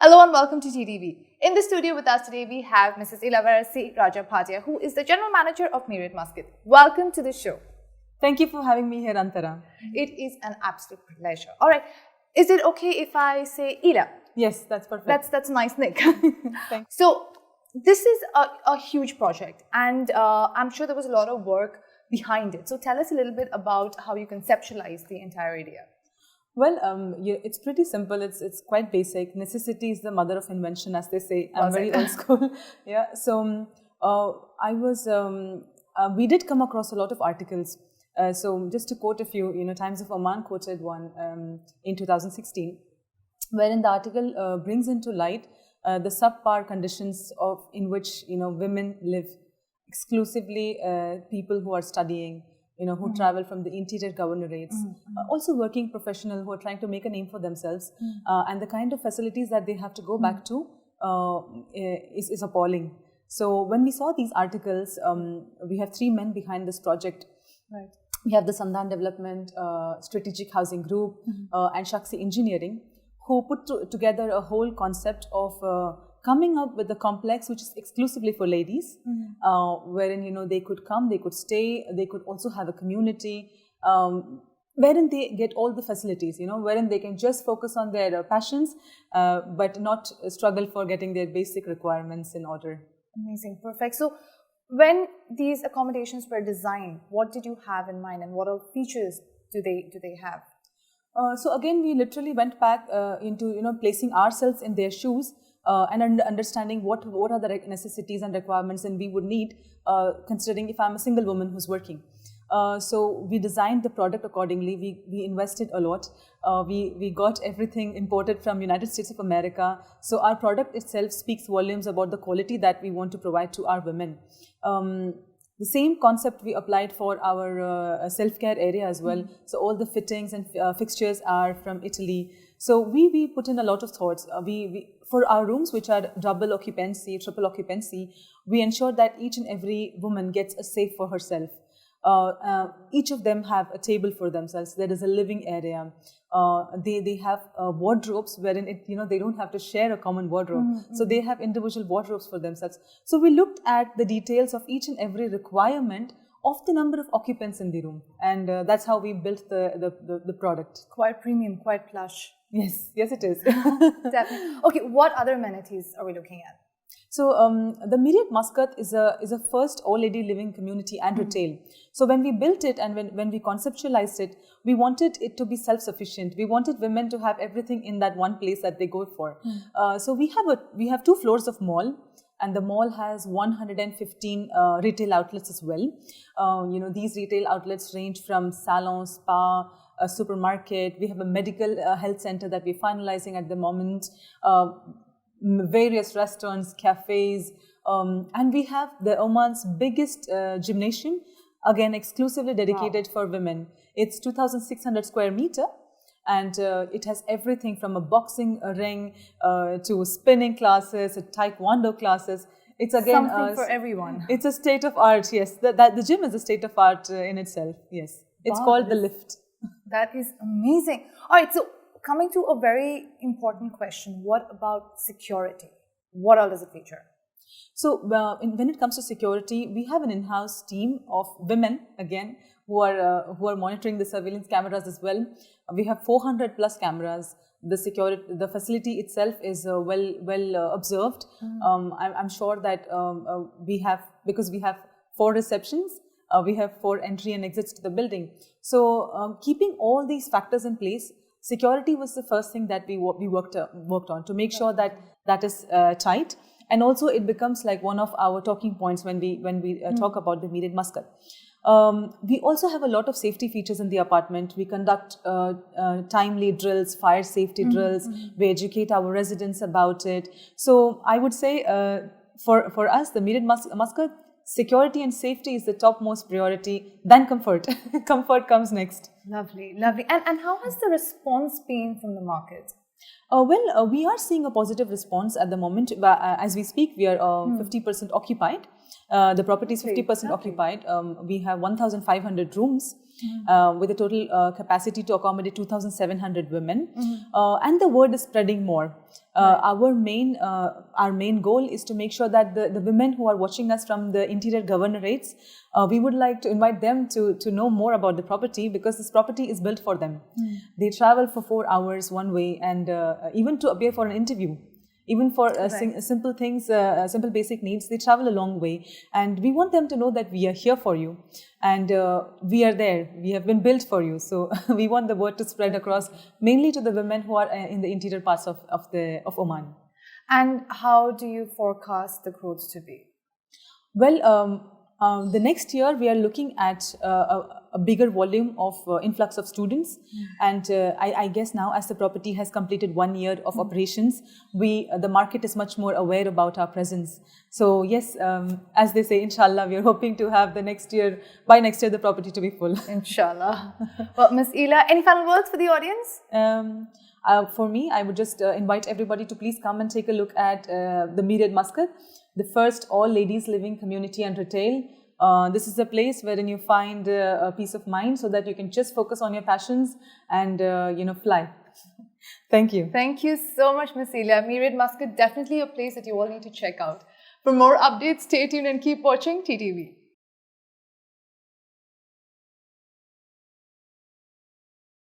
Hello and welcome to TTV. In the studio with us today, we have Mrs. Ilavarasi Bhatia, who is the General Manager of Myriad Muscat. Welcome to the show. Thank you for having me here, Antara. It is an absolute pleasure. All right. Is it okay if I say Ila? Yes, that's perfect. That's a nice nick. Thanks. So, this is a huge project, and I'm sure there was a lot of work behind it. So, tell us a little bit about how you conceptualized the entire idea. Well, it's pretty simple. It's quite basic. Necessity is the mother of invention, as they say. I'm very old school. Yeah. So we did come across a lot of articles. So just to quote a few, Times of Oman quoted one in 2016, wherein the article brings into light the subpar conditions in which women live, exclusively people who are studying, who travel from the interior governorates, also working professional who are trying to make a name for themselves, and the kind of facilities that they have to go back to is appalling. So when we saw these articles, we have three men behind this project. Right. We have the Sandhan Development, Strategic Housing Group, and Shaksi Engineering, who put together a whole concept of coming up with a complex which is exclusively for ladies, wherein they could come, they could stay, they could also have a community, wherein they get all the facilities, wherein they can just focus on their passions, but not struggle for getting their basic requirements in order. Amazing, perfect. So, when these accommodations were designed, what did you have in mind, and what all features do they have? So again, we literally went back into placing ourselves in their shoes. And understanding what are the necessities and requirements and we would need, considering if I'm a single woman who's working. So we designed the product accordingly. We invested a lot. We got everything imported from United States of America. So our product itself speaks volumes about the quality that we want to provide to our women. The same concept we applied for our self-care area as well. So all the fittings and fixtures are from Italy. So we put in a lot of thoughts. For our rooms, which are double occupancy, triple occupancy, we ensure that each and every woman gets a safe for herself. Each of them have a table for themselves. There is a living area. They have wardrobes wherein they don't have to share a common wardrobe. So they have individual wardrobes for themselves. So we looked at the details of each and every requirement of the number of occupants in the room, and that's how we built the product. Quite premium, quite plush. Yes, it is. Definitely. Okay, what other amenities are we looking at? So the Myriad Muscat is a first all-lady living community and retail. So when we built it and when we conceptualized it, we wanted it to be self-sufficient. We wanted women to have everything in that one place that they go for. So we have 2 floors of mall, and the mall has 115 retail outlets as well. These retail outlets range from salon, spa, a supermarket. We have a medical health center that we're finalizing at the moment, various restaurants, cafes, and we have the Oman's biggest gymnasium, again exclusively dedicated for women. It's 2,600 square meter, and it has everything from a boxing ring to spinning classes, taekwondo classes. It's again something for everyone. It's a state of art. Yes, the gym is a state of art in itself. Yes, it's called the Lift. That is amazing. All right, so coming to a very important question, what about security? What all does it feature? So when it comes to security, we have an in-house team of women, again, who are monitoring the surveillance cameras as well. We have 400 plus cameras. The facility itself is well observed. I'm sure that because we have 4 receptions, we have 4 entry and exits to the building. So keeping all these factors in place, security was the first thing that we worked on to make sure that is tight, and also it becomes like one of our talking points when we talk about the Myriad Muscat. We also have a lot of safety features in the apartment. We conduct timely drills, fire safety drills. We educate our residents about it. So I would say for us, the Myriad Muscat, security and safety is the topmost priority, then comfort. Comfort comes next. Lovely, lovely. And how has the response been from the market? We are seeing a positive response at the moment. As we speak, we are 50% occupied. The property is 50% occupied. We have 1,500 rooms. with a total capacity to accommodate 2,700 women. And the word is spreading more. Our main goal is to make sure that the women who are watching us from the interior governorates, we would like to invite them to know more about the property, because this property is built for them. They travel for 4 hours one way, and even to appear for an interview. Even for simple things, simple basic needs, they travel a long way. And we want them to know that we are here for you. And we are there. We have been built for you. So we want the word to spread across, mainly to the women who are in the interior parts of Oman. And how do you forecast the growth to be? Well, the next year we are looking at a bigger volume of influx of students, and I guess now, as the property has completed 1 year of operations, the market is much more aware about our presence. So yes, as they say, inshallah, we are hoping to have by next year the property to be full. Inshallah. Well, Ms. Ila, any final words for the audience? For me, I would just invite everybody to please come and take a look at the Myriad Muscat, the first all-ladies living community and retail. This is a place wherein you find a peace of mind, so that you can just focus on your passions and fly. Thank you. Thank you so much, Ms. Ila. Myriad Muscat, definitely a place that you all need to check out. For more updates, stay tuned and keep watching TTV.